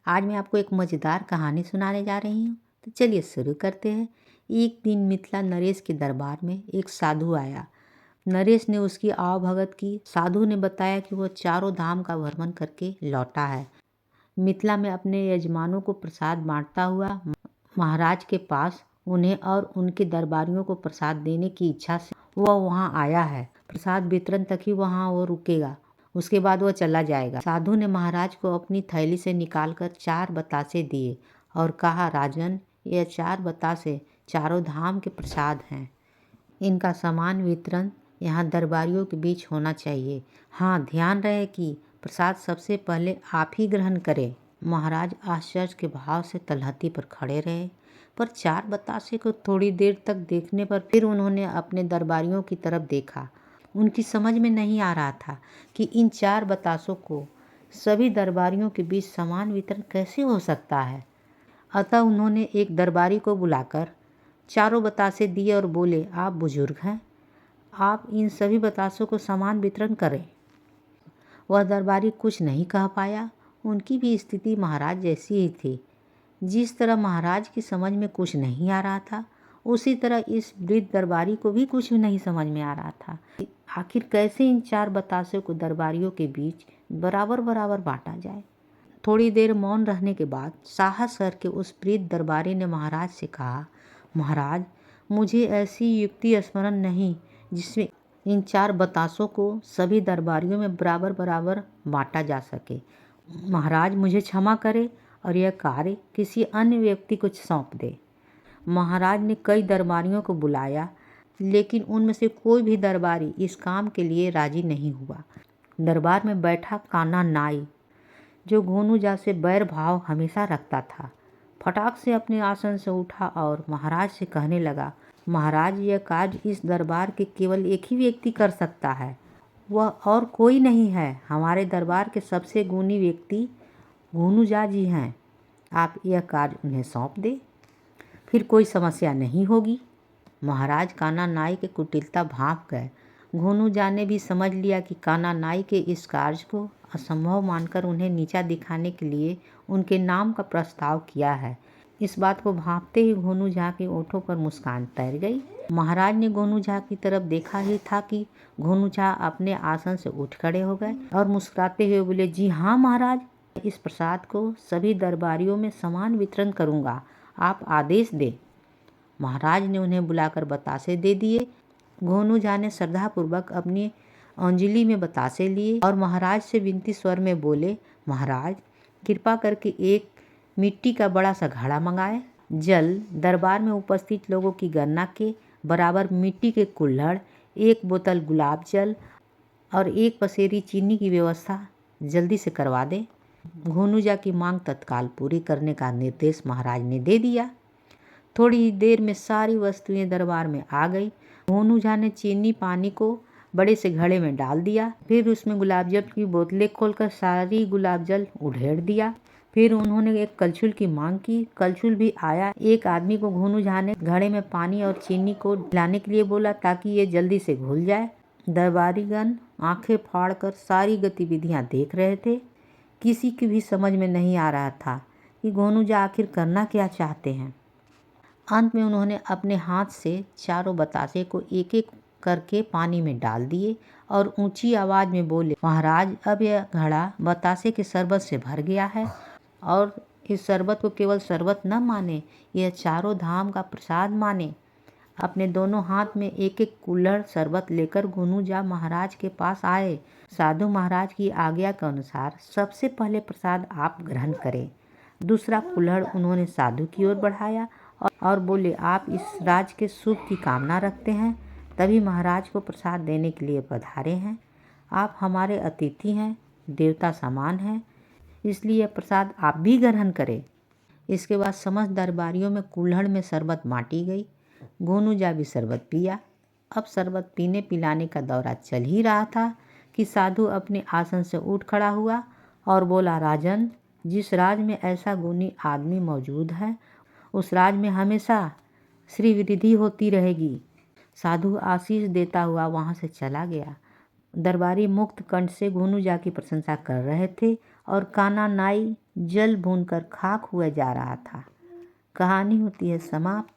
आज मैं आपको एक मज़ेदार कहानी सुनाने जा रही हूँ। तो चलिए शुरू करते हैं। एक दिन मिथिला नरेश के दरबार में एक साधु आया। नरेश ने उसकी आवभगत की। साधु ने बताया कि वह चारों धाम का भ्रमण करके लौटा है। मिथिला में अपने यजमानों को प्रसाद बांटता हुआ महाराज के पास उन्हें और उनके दरबारियों को प्रसाद देने की इच्छा से वह वहाँ आया है। प्रसाद वितरण तक ही वहाँ वो रुकेगा, उसके बाद वह चला जाएगा। साधु ने महाराज को अपनी थैली से निकालकर 4 बतासे दिए और कहा, राजन, यह 4 बतासे चारों धाम के प्रसाद हैं। इनका समान वितरण यहाँ दरबारियों के बीच होना चाहिए। हाँ, ध्यान रहे कि प्रसाद सबसे पहले आप ही ग्रहण करें। महाराज आश्चर्य के भाव से तलहटी पर खड़े रहे, पर 4 बतासे को थोड़ी देर तक देखने पर फिर उन्होंने अपने दरबारियों की तरफ देखा। उनकी समझ में नहीं आ रहा था कि इन 4 बतासों को सभी दरबारियों के बीच समान वितरण कैसे हो सकता है। अतः उन्होंने एक दरबारी को बुलाकर चारों बतासे दिए और बोले, आप बुजुर्ग हैं, आप इन सभी बतासों को समान वितरण करें। वह दरबारी कुछ नहीं कह पाया। उनकी भी स्थिति महाराज जैसी ही थी। जिस तरह महाराज की समझ में कुछ नहीं आ रहा था, उसी तरह इस वृद्ध दरबारी को भी कुछ नहीं समझ में आ रहा था। आखिर कैसे इन 4 बतासों को दरबारियों के बीच बराबर बराबर बांटा जाए। थोड़ी देर मौन रहने के बाद साहस करके उस वृद्ध दरबारी ने महाराज से कहा, महाराज, मुझे ऐसी युक्ति स्मरण नहीं जिसमें इन 4 बतासों को सभी दरबारियों में बराबर बराबर बांटा जा सके। महाराज मुझे क्षमा करे और यह कार्य किसी अन्य व्यक्ति को सौंप दे। महाराज ने कई दरबारियों को बुलाया, लेकिन उनमें से कोई भी दरबारी इस काम के लिए राजी नहीं हुआ। दरबार में बैठा काना नाई, जो गोनूजा से बैर भाव हमेशा रखता था, फटाक से अपने आसन से उठा और महाराज से कहने लगा, महाराज, यह कार्य इस दरबार के केवल एक ही व्यक्ति कर सकता है, वह और कोई नहीं है। हमारे दरबार के सबसे गुणी व्यक्ति गोनूजा जी हैं। आप यह कार्य उन्हें सौंप दें, फिर कोई समस्या नहीं होगी। महाराज काना नाई के कुटिलता भांप गए। गोनूजा ने भी समझ लिया कि काना नाई के इस कार्य को असंभव मानकर उन्हें नीचा दिखाने के लिए उनके नाम का प्रस्ताव किया है। इस बात को भांपते ही गोनूजा के ओठों पर मुस्कान तैर गई। महाराज ने गोनूजा की तरफ देखा ही था कि गोनूजा अपने आसन से उठ खड़े हो गए और मुस्कुराते हुए बोले, जी हाँ महाराज, इस प्रसाद को सभी दरबारियों में समान वितरण करूँगा, आप आदेश दें। महाराज ने उन्हें बुलाकर बतासे दे दिए। गोनूजा ने श्रद्धापूर्वक अपनी अंजलि में बतासे लिए और महाराज से विनती स्वर में बोले, महाराज, कृपा करके एक मिट्टी का बड़ा सा घड़ा मंगाए। जल, दरबार में उपस्थित लोगों की गणना के बराबर मिट्टी के कुल्हड़, 1 बोतल गुलाब जल और 1 पसेरी चीनी की व्यवस्था जल्दी से करवा दे। गोनूजा की मांग तत्काल पूरी करने का निर्देश महाराज ने दे दिया। थोड़ी ही देर में सारी वस्तुएं दरबार में आ गई। गोनूजा ने चीनी पानी को बड़े से घड़े में डाल दिया, फिर उसमें गुलाब जल की बोतलें खोलकर सारी गुलाब जल उधेड़ दिया। फिर उन्होंने एक कलछुल की मांग की। कलछुल भी आया। एक आदमी को गोनूजा ने घड़े में पानी और चीनी को मिलाने के लिए बोला ताकि ये जल्दी से घुल जाए। दरबारीगण आंखें फाड़कर सारी गतिविधियां देख रहे थे। किसी की भी समझ में नहीं आ रहा था कि गोनूजा आखिर करना क्या चाहते हैं। अंत में उन्होंने अपने हाथ से चारों बतासे को एक एक करके पानी में डाल दिए और ऊंची आवाज में बोले, महाराज, अब यह घड़ा बतासे के शरबत से भर गया है और इस शरबत को केवल शरबत न माने, यह चारों धाम का प्रसाद माने। अपने दोनों हाथ में एक एक कुल्हड़ शरबत लेकर गोनूजा महाराज के पास आए। साधु महाराज की आज्ञा के अनुसार सबसे पहले प्रसाद आप ग्रहण करें। दूसरा कुल्हड़ उन्होंने साधु की ओर बढ़ाया और बोले, आप इस राज के शुभ की कामना रखते हैं, तभी महाराज को प्रसाद देने के लिए पधारे हैं। आप हमारे अतिथि हैं, देवता समान हैं, इसलिए यह प्रसाद आप भी ग्रहण करें। इसके बाद समस्त दरबारियों में कुल्हड़ में शरबत बांटी गई। गोनूजा भी शरबत पिया। अब शरबत पीने पिलाने का दौरा चल ही रहा था कि साधु अपने आसन से उठ खड़ा हुआ और बोला, राजन, जिस राज में ऐसा गुणी आदमी मौजूद है, उस राज में हमेशा श्री वृद्धि होती रहेगी। साधु आशीष देता हुआ वहाँ से चला गया। दरबारी मुक्त कंठ से गोनूजा की प्रशंसा कर रहे थे और काना नाई जल भूनकर खाक हुआ जा रहा था। कहानी होती है समाप्त।